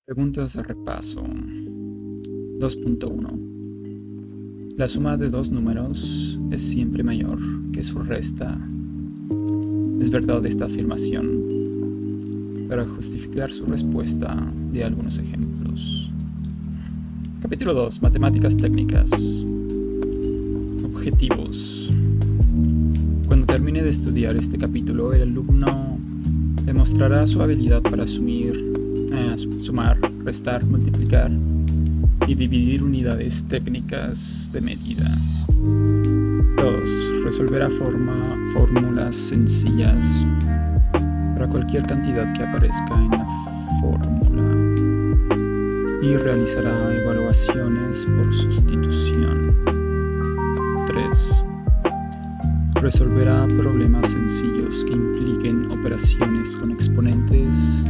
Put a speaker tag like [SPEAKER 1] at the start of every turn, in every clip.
[SPEAKER 1] Preguntas de repaso. 2.1. La suma de dos números es siempre mayor que su resta. Es verdad esta afirmación. Para justificar su respuesta, de algunos ejemplos. Capítulo 2. Matemáticas técnicas. Objetivos. Cuando termine de estudiar este capítulo, el alumno demostrará su habilidad para sumar, restar, multiplicar y dividir unidades técnicas de medida. 2. Resolverá fórmulas sencillas para cualquier cantidad que aparezca en la fórmula y realizará evaluaciones por sustitución. 3. Resolverá problemas sencillos que impliquen operaciones con exponentes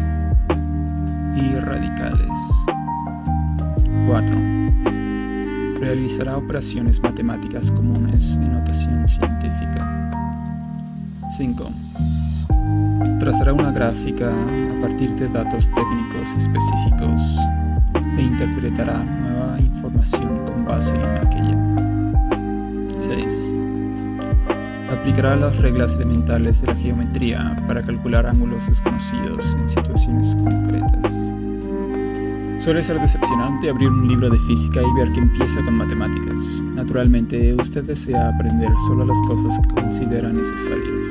[SPEAKER 1] y radicales. 4. Realizará operaciones matemáticas comunes en notación científica. 5. Trazará una gráfica a partir de datos técnicos específicos e interpretará nueva información con base en aquella. 6. Aplicará las reglas elementales de la geometría para calcular ángulos desconocidos en situaciones concretas. Suele ser decepcionante abrir un libro de física y ver que empieza con matemáticas. Naturalmente, usted desea aprender solo las cosas que considera necesarias.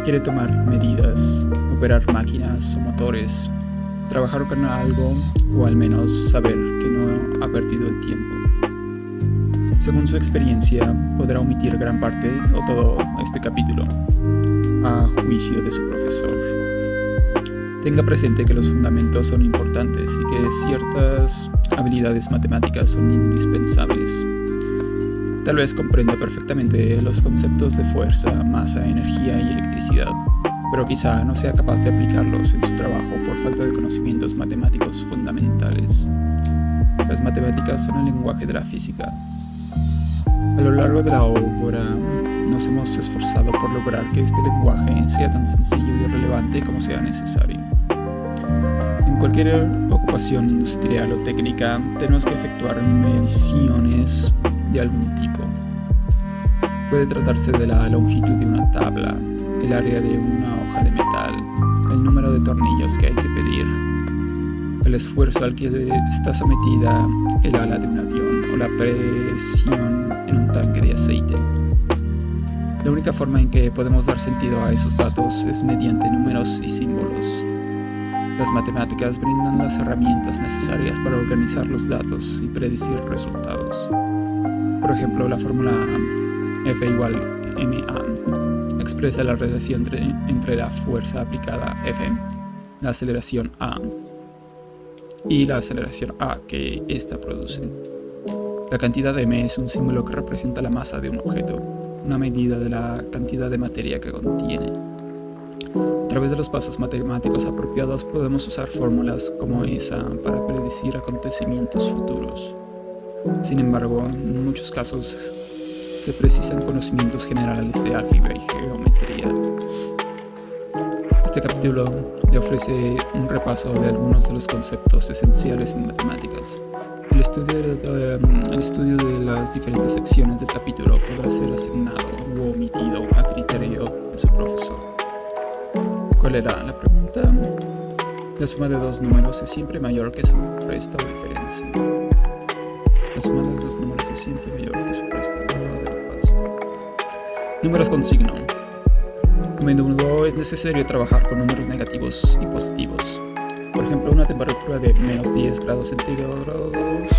[SPEAKER 1] Quiere tomar medidas, operar máquinas o motores, trabajar con algo o al menos saber que no ha perdido el tiempo. Según su experiencia, podrá omitir gran parte o todo este capítulo, a juicio de su profesor. Tenga presente que los fundamentos son importantes y que ciertas habilidades matemáticas son indispensables. Tal vez comprenda perfectamente los conceptos de fuerza, masa, energía y electricidad, pero quizá no sea capaz de aplicarlos en su trabajo por falta de conocimientos matemáticos fundamentales. Las matemáticas son el lenguaje de la física. A lo largo de la obra nos hemos esforzado por lograr que este lenguaje sea tan sencillo y relevante como sea necesario. En cualquier ocupación industrial o técnica tenemos que efectuar mediciones de algún tipo. Puede tratarse de la longitud de una tabla, el área de una hoja de metal, el número de tornillos que hay que pedir, el esfuerzo al que está sometida el ala de un avión o la presión en un tanque de aceite. La única forma en que podemos dar sentido a esos datos es mediante números y símbolos. Las matemáticas brindan las herramientas necesarias para organizar los datos y predecir resultados. Por ejemplo, la fórmula F igual ma expresa la relación entre la fuerza aplicada F, la aceleración A y la aceleración A que ésta produce. La cantidad m es un símbolo que representa la masa de un objeto, una medida de la cantidad de materia que contiene. A través de los pasos matemáticos apropiados podemos usar fórmulas como esa para predecir acontecimientos futuros. Sin embargo, en muchos casos se precisan conocimientos generales de álgebra y geometría. Este capítulo le ofrece un repaso de algunos de los conceptos esenciales en matemáticas. El estudio de las diferentes secciones del capítulo podrá ser asignado u omitido a criterio de su profesor. ¿Cuál era la pregunta? La suma de dos números es siempre mayor que su resta o diferencia. La suma de dos números es siempre mayor que su resta, ¿verdadero o falso? Números con signo. A menudo es necesario trabajar con números negativos y positivos. Por ejemplo, una temperatura de menos 10 grados centígrados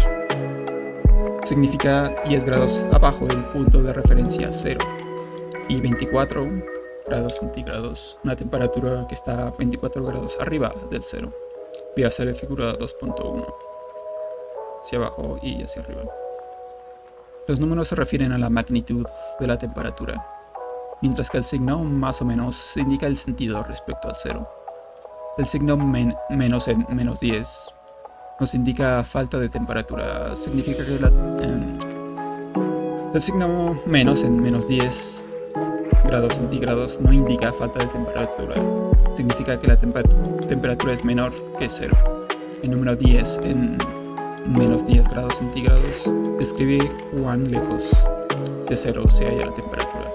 [SPEAKER 1] significa 10 grados abajo del punto de referencia 0 y 24 grados centígrados, una temperatura que está 24 grados arriba del 0. Véase la figura 2.1, hacia abajo y hacia arriba. Los números se refieren a la magnitud de la temperatura, mientras que el signo más o menos indica el sentido respecto al 0. El signo menos en menos 10 nos indica falta de temperatura. Significa que el signo menos en menos 10 grados centígrados no indica falta de temperatura. Significa que la temperatura es menor que 0. El número 10 en menos 10 grados centígrados describe cuán lejos de cero se halla la temperatura.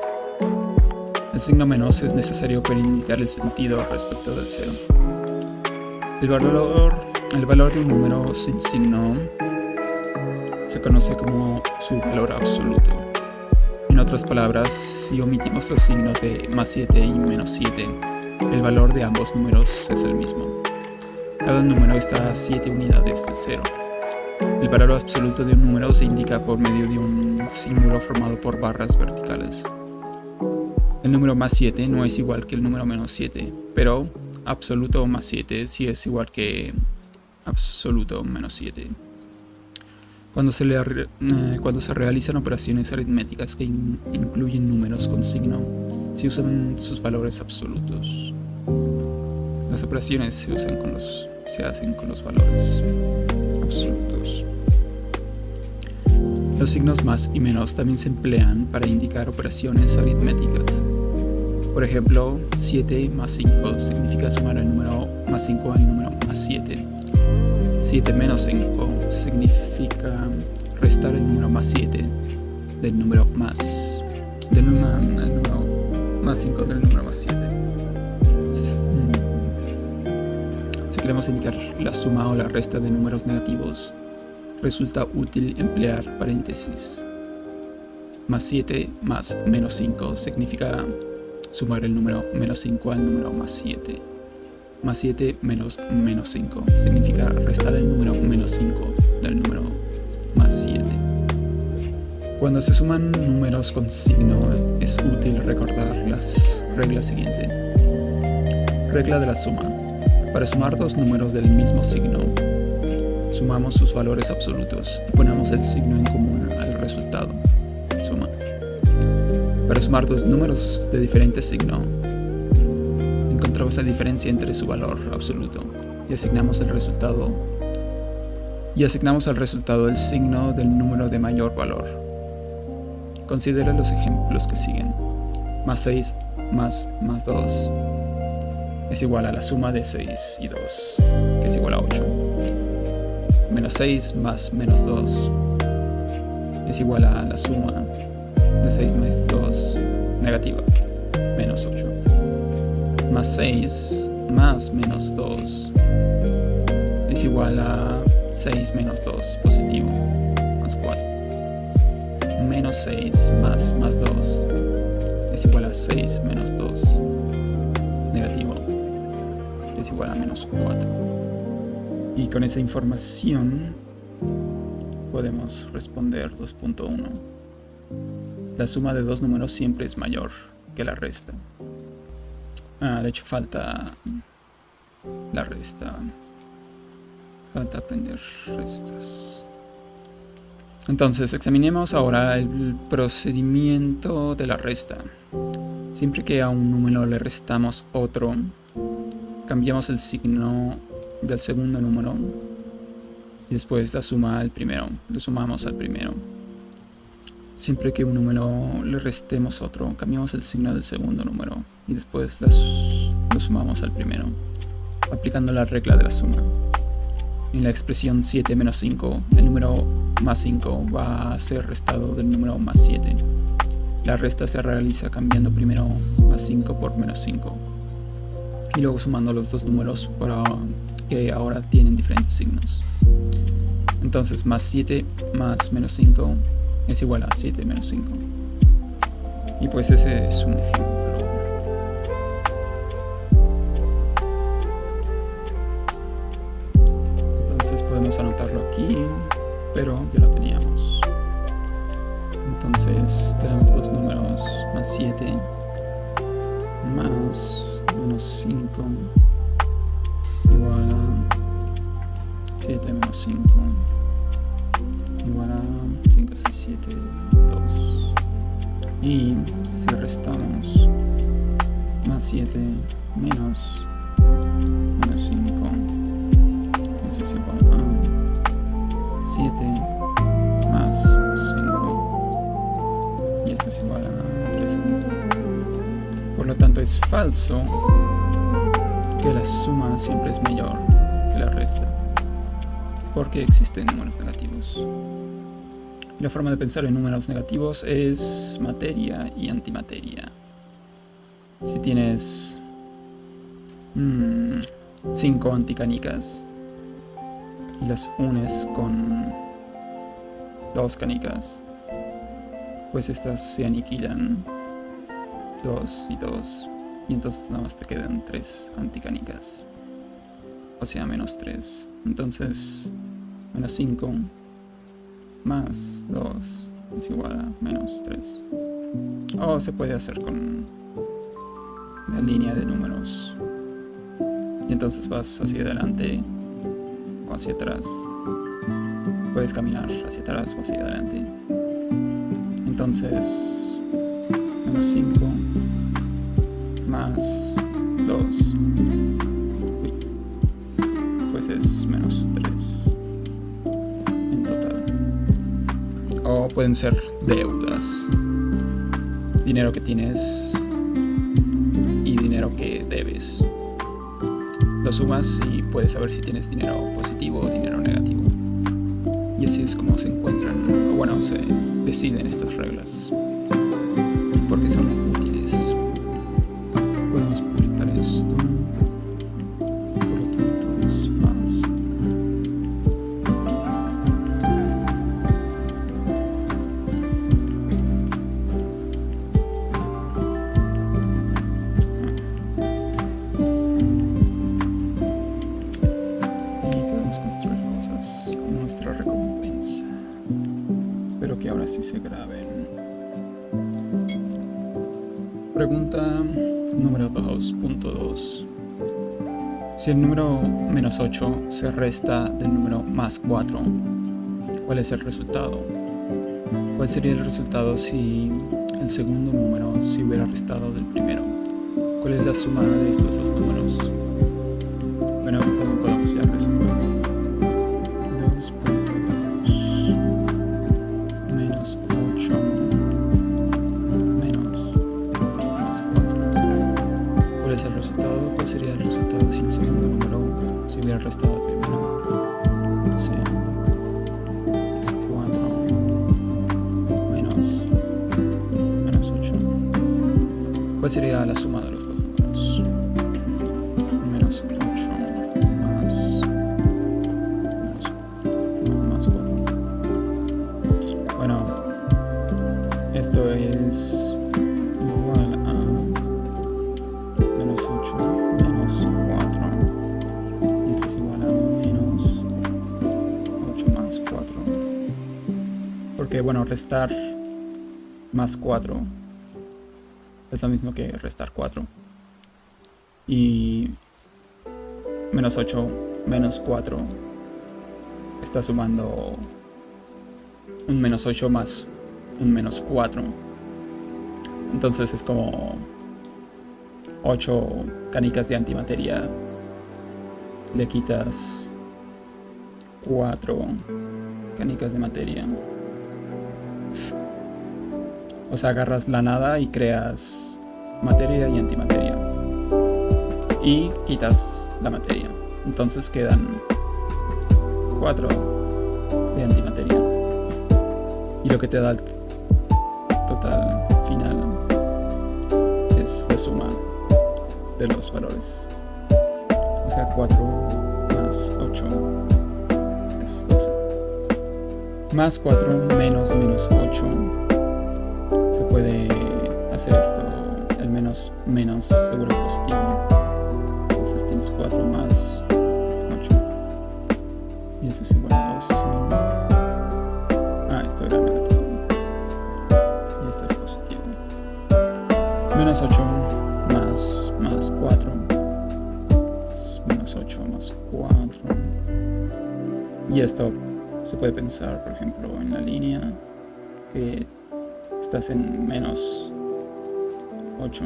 [SPEAKER 1] El signo menos es necesario para indicar el sentido respecto del cero. El valor de un número sin signo se conoce como su valor absoluto. En otras palabras, si omitimos los signos de más 7 y menos 7, el valor de ambos números es el mismo. Cada número está a 7 unidades del cero. El valor absoluto de un número se indica por medio de un símbolo formado por barras verticales. El número más 7 no es igual que el número menos 7, pero absoluto más 7 sí es igual que absoluto menos 7. Cuando se realizan operaciones aritméticas que incluyen números con signo, se usan sus valores absolutos. Las operaciones se hacen con los valores absolutos. Los signos más y menos también se emplean para indicar operaciones aritméticas. Por ejemplo, 7 más 5 significa sumar el número más 5 al número más 7. 7 menos 5 significa restar el número más 7 del número más 5 del número más 7. Si queremos indicar la suma o la resta de números negativos, resulta útil emplear paréntesis. Más 7 más menos 5 significa sumar el número menos 5 al número más 7. Más 7 menos 5 significa restar el número menos 5 del número más 7. Cuando se suman números con signo, es útil recordar las reglas siguientes. Regla de la suma. Para sumar dos números del mismo signo, sumamos sus valores absolutos y ponemos el signo en común al resultado. Suma. Para sumar dos números de diferente signo, encontramos la diferencia entre su valor absoluto y asignamos al resultado el signo del número de mayor valor. Considera los ejemplos que siguen. Más 6 más 2 es igual a la suma de 6 y 2, que es igual a 8. Menos 6 más menos 2 es igual a la suma de 6 más 2, negativa, menos 8. Más 6 más menos 2 es igual a 6 menos 2, positivo, más 4. Menos 6 más 2 es igual a 6 menos 2, negativo, es igual a menos 4. Y con esa información podemos responder 2.1. La suma de dos números siempre es mayor que la resta. De hecho, falta la resta. Falta aprender restas. Entonces, examinemos ahora el procedimiento de la resta. Siempre que a un número le restamos otro, cambiamos el signo del segundo número y después la suma al primero. Le sumamos al primero. Siempre que a un número le restemos otro, cambiamos el signo del segundo número y después lo sumamos al primero, aplicando la regla de la suma. En la expresión 7 menos 5, el número más 5 va a ser restado del número más 7. La resta se realiza cambiando primero más 5 por menos 5 y luego sumando los dos números que ahora tienen diferentes signos. Entonces, más 7 más menos 5 es igual a 7 menos 5. Y pues ese es un ejemplo. Entonces podemos anotarlo aquí, pero ya lo teníamos. Entonces tenemos dos números, más 7 más menos 5 igual a 7 menos 5 igual a 5, 6, 7, 2. Y si restamos más 7 menos 5, eso es igual a 7 más 5 y eso es igual a 3. Por lo tanto, es falso que la suma siempre es mayor que la resta. porque existen números negativos. Y la forma de pensar en números negativos es materia y antimateria. Si tienes 5 anticanicas y las unes con 2 canicas, pues estas se aniquilan 2 y 2, y entonces nada más te quedan 3 anticanicas, o sea menos 3. Entonces menos 5 más 2 es igual a menos 3. O se puede hacer con la línea de números, y entonces vas hacia adelante o hacia atrás. Puedes caminar hacia atrás o hacia adelante. Entonces menos 5 más 2, pues es menos 3 en total. O pueden ser deudas, dinero que tienes y dinero que debes. Lo sumas y puedes saber si tienes dinero positivo o dinero negativo. Y así es como se encuentran, o bueno, se deciden estas reglas, porque son útiles. Podemos publicar esto, por lo tanto es falso. Y podemos construir cosas con nuestra recompensa. Espero que ahora sí se graben. Pregunta número 2.2. Si el número menos 8 se resta del número más 4, ¿cuál es el resultado? ¿Cuál sería el resultado si el segundo número se hubiera restado del primero? ¿Cuál es la suma de estos dos números? Bueno, eso también podemos ya resolver. 2.2 menos 8 menos más 4. ¿Cuál es el resultado? ¿Cuál sería el resultado si el segundo número se hubiera restado al primero? O sea, es 4 menos 8. ¿Cuál sería la suma de los dos números? Menos 8 más 4. Bueno, esto es igual a menos 8 menos 4. Y esto es igual a menos 8 más 4. Porque bueno, restar más 4 es lo mismo que restar 4. Y menos 8 menos 4 está sumando un menos 8 más un menos 4. Entonces es como 8 canicas de antimateria. Le quitas 4 canicas de materia. O sea, agarras la nada y creas materia y antimateria. Y quitas la materia. Entonces quedan 4 de antimateria. Y lo que te da el total final es la suma de los valores. O sea, 4 más 8 es 12. Más 4 menos 8. Se puede hacer esto, el menos seguro positivo. Entonces tienes 4 más 8. Y eso es igual a 2. Esto era negativo. Y esto es positivo. Menos 8 más 4. Es menos 8 más 4. Y esto se puede pensar, por ejemplo, en la línea que estás en menos 8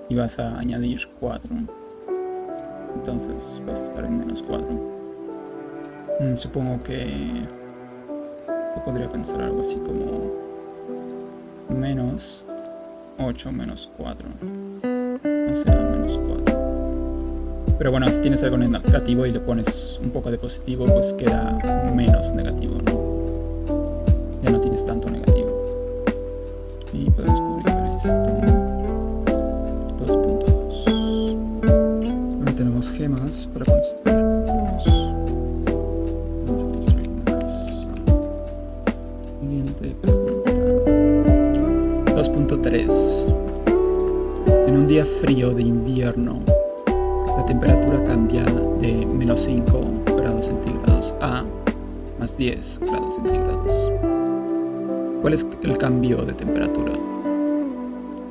[SPEAKER 1] y vas a añadir 4. Entonces vas a estar en menos 4. Supongo que se podría pensar algo así como menos 8 menos 4. O sea, menos 4. Pero bueno, si tienes algo negativo y le pones un poco de positivo, pues queda menos negativo, ¿no? Ya no tienes tanto negativo. Y puedes publicar esto. 2.2. Ahora tenemos gemas para construir. Vamos a construir una casa. Siguiente pregunta. 2.3. En un día frío de invierno, la temperatura cambia de menos 5 grados centígrados a más 10 grados centígrados. ¿Cuál es el cambio de temperatura?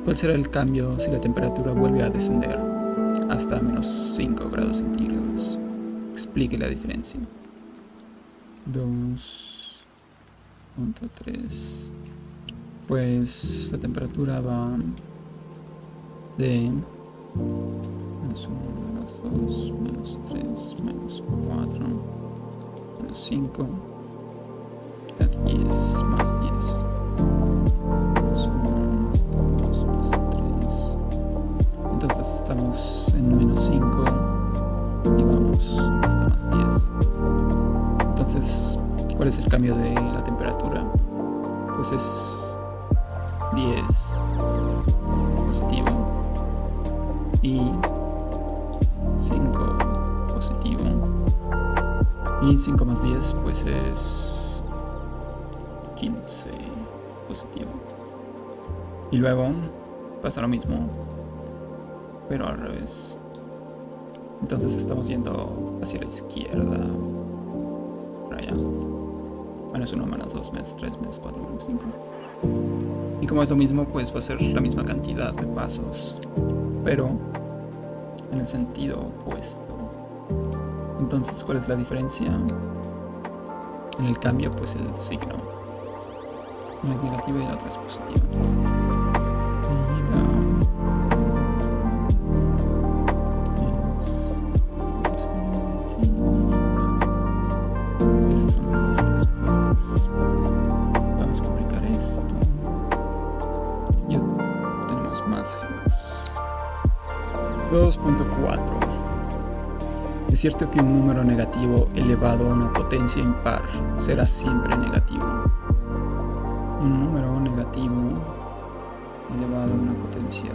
[SPEAKER 1] ¿Cuál será el cambio si la temperatura vuelve a descender hasta menos 5 grados centígrados? Explique la diferencia. 2.3. Pues la temperatura va de menos 1, menos 2, menos 3, menos 4, menos 5, a 10, más 10, menos 1, más 2, más 3. Entonces estamos en menos 5 y vamos hasta más 10. Entonces, ¿cuál es el cambio de la temperatura? Pues es 10 positivo y 5 positivo, y 5 más 10 pues es 15 positivo. Y luego pasa lo mismo, pero al revés. Entonces estamos yendo hacia la izquierda, por allá. Menos 1, menos 2, menos 3, menos 4, menos 5. Y como es lo mismo, pues va a ser la misma cantidad de pasos, pero en el sentido opuesto. Entonces, ¿cuál es la diferencia? En el cambio, pues el signo. Una es negativa y la otra es positiva. Esas son las dos respuestas. Vamos a publicar esto. Ya tenemos más gemas. 2.4. Es cierto que un número negativo elevado a una potencia impar será siempre negativo. Un número negativo elevado a una potencia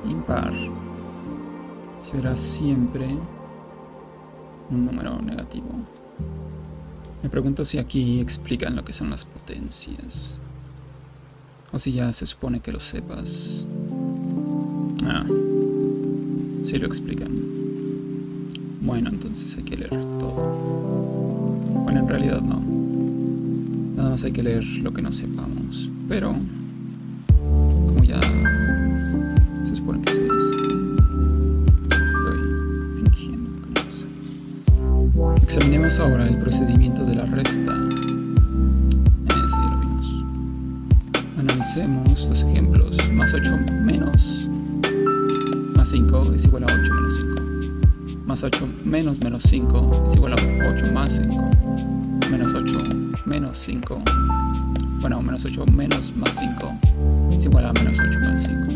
[SPEAKER 1] impar será siempre un número negativo. Me pregunto si aquí explican lo que son las potencias, o si ya se supone que lo sepas. Sí lo explican. Bueno, entonces hay que leer todo. Bueno, en realidad no. Nada más hay que leer lo que no sepamos. Pero, como ya se supone que sé esto, estoy fingiendo que no sé. Examinemos ahora el procedimiento de la resta. Eso ya lo vimos. Analicemos los ejemplos. Más 8 menos más 5 es igual a 8 menos 5. Más 8 menos menos 5 es igual a 8 más 5. Menos 8 menos 5. Bueno, menos 8 menos más 5 es igual a menos 8 más 5.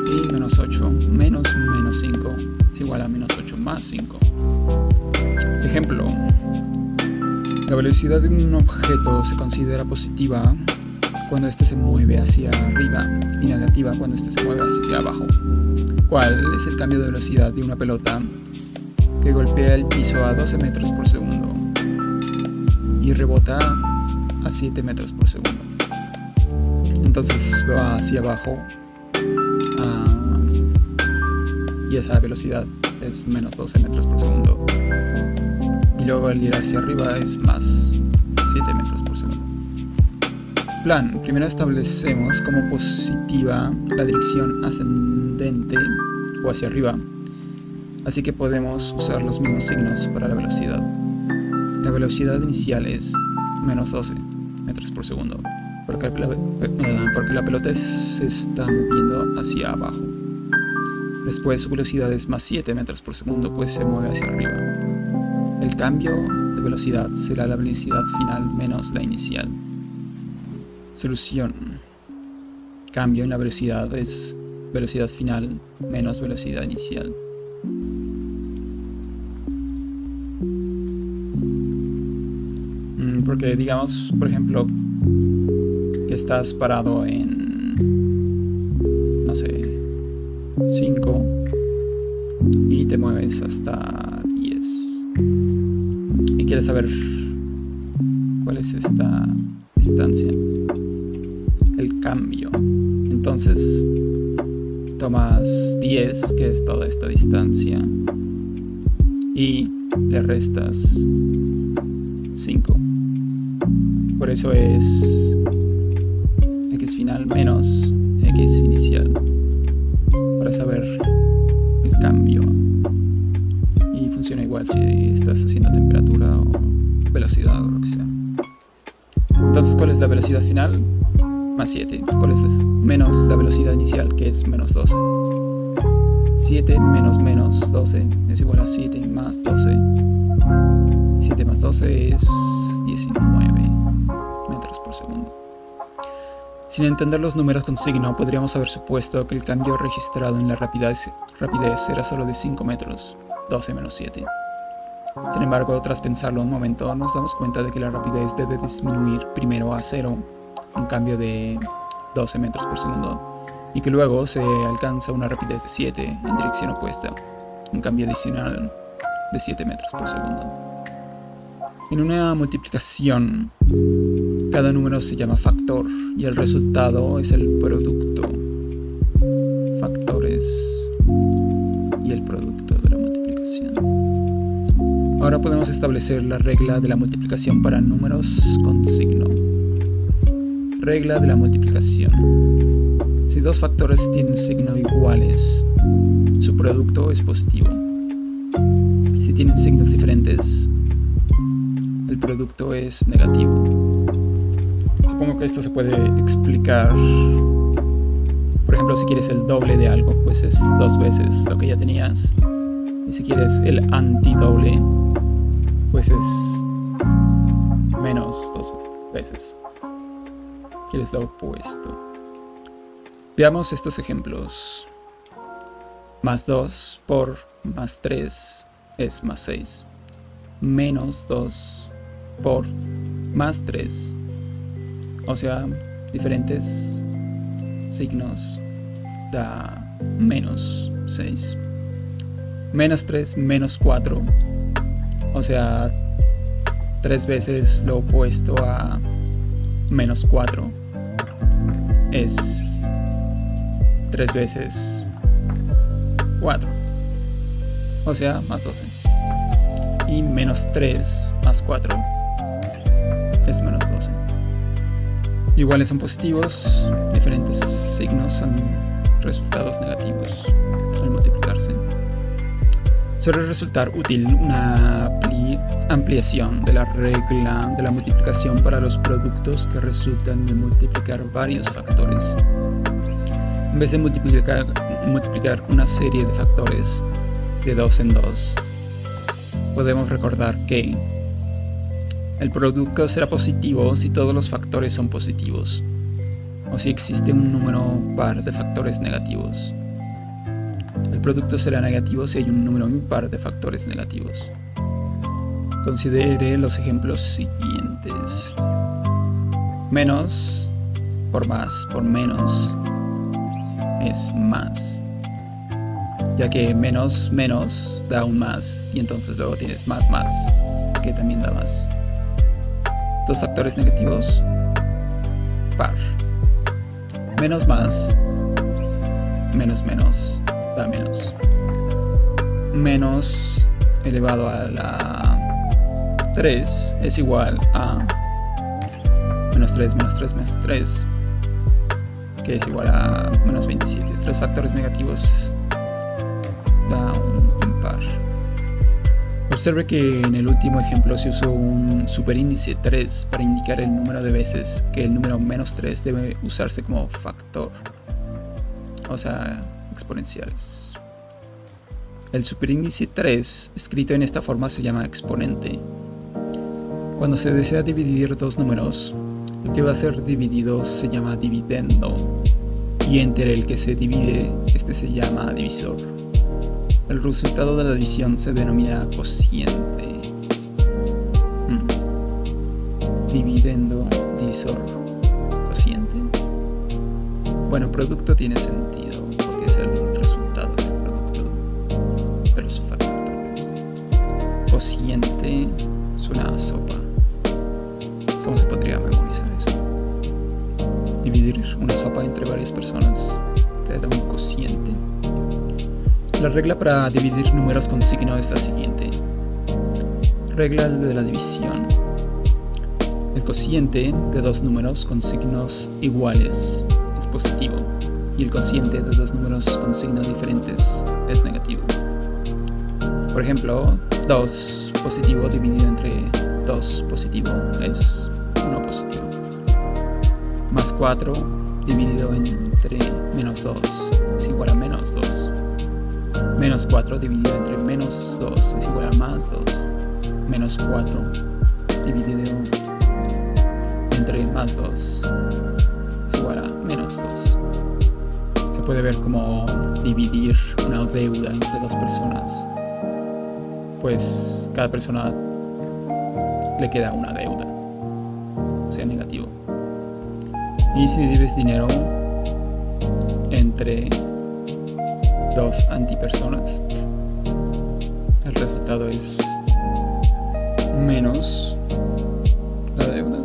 [SPEAKER 1] Y menos 8 menos menos 5 es igual a menos 8 más 5. Ejemplo. La velocidad de un objeto se considera positiva cuando éste se mueve hacia arriba y negativa cuando éste se mueve hacia abajo. ¿Cuál es el cambio de velocidad de una pelota que golpea el piso a 12 metros por segundo y rebota a 7 metros por segundo? Entonces va hacia abajo y esa velocidad es menos 12 metros por segundo. Y luego al ir hacia arriba es más 7 metros por segundo. Plan. Primero establecemos como positiva la dirección ascendente o hacia arriba, así que podemos usar los mismos signos para la velocidad. La velocidad inicial es menos 12 metros por segundo, porque la pelota se está moviendo hacia abajo. Después su velocidad es más 7 metros por segundo, pues se mueve hacia arriba. El cambio de velocidad será la velocidad final menos la inicial. Solución. Cambio en la velocidad es velocidad final menos velocidad inicial. Porque digamos, por ejemplo, que estás parado en, no sé, 5 y te mueves hasta 10 y quieres saber cuál es esta distancia, el cambio. Entonces tomas 10, que es toda esta distancia, y le restas 5. Por eso es x final menos x inicial, para saber el cambio. Y funciona igual si estás haciendo temperatura o velocidad o lo que sea. Entonces, ¿cuál es la velocidad final? Más 7. ¿Cuál es menos la velocidad inicial, que es menos 12? 7 menos 12 es igual a 7 más 12. 7 más 12 es 19 metros por segundo. Sin entender los números con signo, podríamos haber supuesto que el cambio registrado en la rapidez era solo de 5 metros, 12 menos 7. Sin embargo, tras pensarlo un momento, nos damos cuenta de que la rapidez debe disminuir primero a 0, un cambio de 12 metros por segundo, y que luego se alcanza una rapidez de 7 en dirección opuesta, un cambio adicional de 7 metros por segundo. En una multiplicación, cada número se llama factor y el resultado es el producto. Factores y el producto de la multiplicación. Ahora podemos establecer la regla de la multiplicación para números con signo. Regla de la multiplicación. Si dos factores tienen signo iguales, su producto es positivo. Si tienen signos diferentes, el producto es negativo. Supongo que esto se puede explicar. Por ejemplo, si quieres el doble de algo, pues es 2 veces lo que ya tenías. Y si quieres el antidoble, pues es menos 2 veces. Quieres lo opuesto. Veamos estos ejemplos. Más 2 por más 3 es más 6. Menos 2 por más 3. O sea, diferentes signos da menos 6. Menos 3, menos 4. O sea, 3 veces lo opuesto a menos 4 es 3 veces 4. O sea, más 12. Y menos 3 más 4 es menos 12. Iguales son positivos, diferentes signos son resultados negativos al multiplicarse. Suele resultar útil una ampliación de la regla de la multiplicación para los productos que resultan de multiplicar varios factores. En vez de multiplicar una serie de factores de 2 en 2, podemos recordar que el producto será positivo si todos los factores son positivos, o si existe un número par de factores negativos. El producto será negativo si hay un número impar de factores negativos. Considere los ejemplos siguientes. Menos por más por menos es más, ya que menos da un más, y entonces luego tienes más que también da más. Dos factores negativos, par. Menos da menos. Menos elevado a la 3 es igual a menos 3, que es igual a menos 27. 3 factores negativos da un impar. Observe que en el último ejemplo se usó un superíndice 3 para indicar el número de veces que el número menos 3 debe usarse como factor, o sea, exponenciales. El superíndice 3, escrito en esta forma, se llama exponente. Cuando se desea dividir dos números, el que va a ser dividido se llama dividendo, y entre el que se divide, este se llama divisor. El resultado de la división se denomina cociente. dividendo, divisor, cociente. Bueno, producto tiene sentido porque es el resultado del producto de los factores. Cociente es una sopa. ¿Cómo se podría memorizar eso? Dividir una sopa entre varias personas te da un cociente. La regla para dividir números con signo es la siguiente. Regla de la división. El cociente de dos números con signos iguales es positivo y el cociente de dos números con signos diferentes es negativo. Por ejemplo, 2 positivo dividido entre 2 positivo es 1 positivo. Más 4 dividido entre menos 2 es igual a menos 2. Menos 4 dividido entre menos 2 es igual a más 2. Menos 4 dividido entre más 2 es igual a menos 2. Se puede ver como dividir una deuda entre dos personas. Pues cada persona le queda una deuda, o sea, negativo. Y si divides dinero entre dos antipersonas, el resultado es menos la deuda.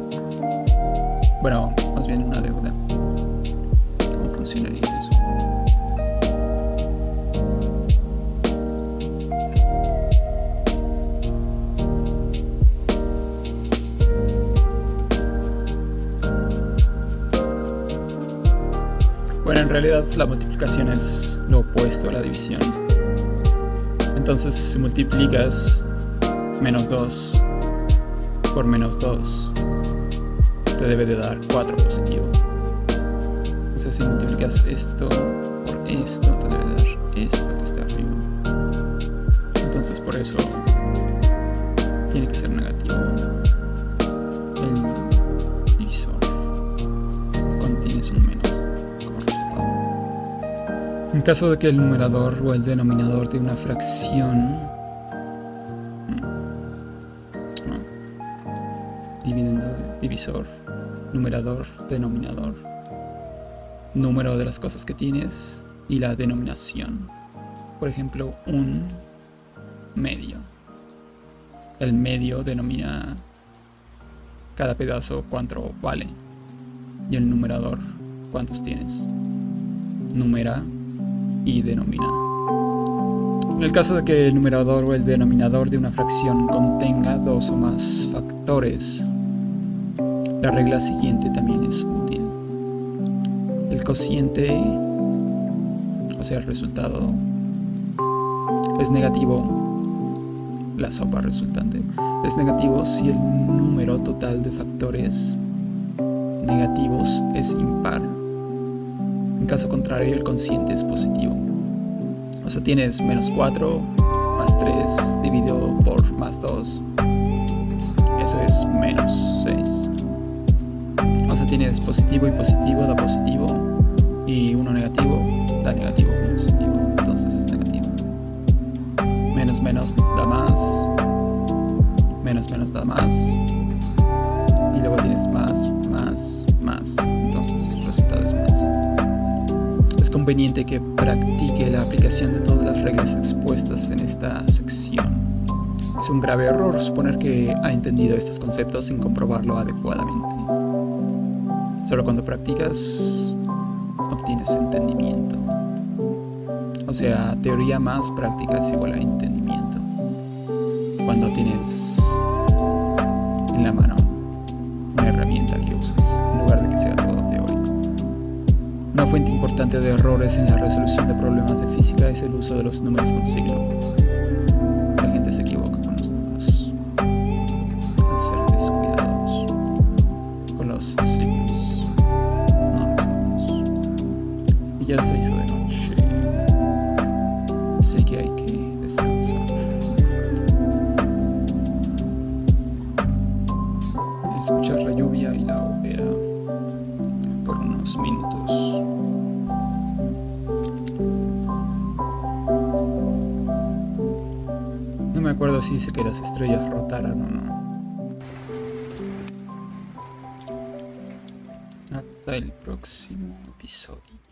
[SPEAKER 1] Bueno, más bien una deuda. ¿Cómo funcionaría eso? Bueno, en realidad la multiplicación es lo opuesto a la división. Entonces, si multiplicas menos 2 por menos 2, te debe de dar 4 positivo. O sea, si multiplicas esto por esto, te debe dar esto que está arriba. Entonces, por eso tiene que ser negativo. El divisor contiene un menos como resultado. En caso de que el numerador o el denominador de una fracción dividendo, divisor, numerador, denominador, número de las cosas que tienes y la denominación. Por ejemplo, un medio. El medio denomina cada pedazo cuánto vale y el numerador cuántos tienes. Numera y denomina. En el caso de que el numerador o el denominador de una fracción contenga 2 o más factores, la regla siguiente también es útil. El cociente, o sea, el resultado, es negativo. La sopa resultante es negativo si el número total de factores negativos es impar. En caso contrario, el cociente es positivo. O sea, tienes menos 4 más 3 dividido por más 2. Eso es menos 6. O sea, tienes positivo y positivo da positivo. Y uno negativo da negativo como positivo. Entonces es negativo. Menos menos da más. Menos menos da más. Y luego tienes más, más, más. Entonces el resultado es más. Es conveniente que practique la aplicación de todas las reglas expuestas en esta sección. Es un grave error suponer que ha entendido estos conceptos sin comprobarlo adecuadamente. Solo cuando practicas obtienes entendimiento. O sea, teoría más práctica es igual a entendimiento. Cuando tienes en la mano una herramienta que usas, en lugar de que sea todo teórico. Una fuente importante de errores en la resolución de problemas de física es el uso de los números con signo. La gente se equivoca con los números al ser descuidados con los signos. No, los números. Y ya se hizo de noche. Así que hay que descansar. Escuchar la lluvia y la hoguera por unos minutos. No me acuerdo si dice que las estrellas rotaran o no. Hasta el próximo episodio.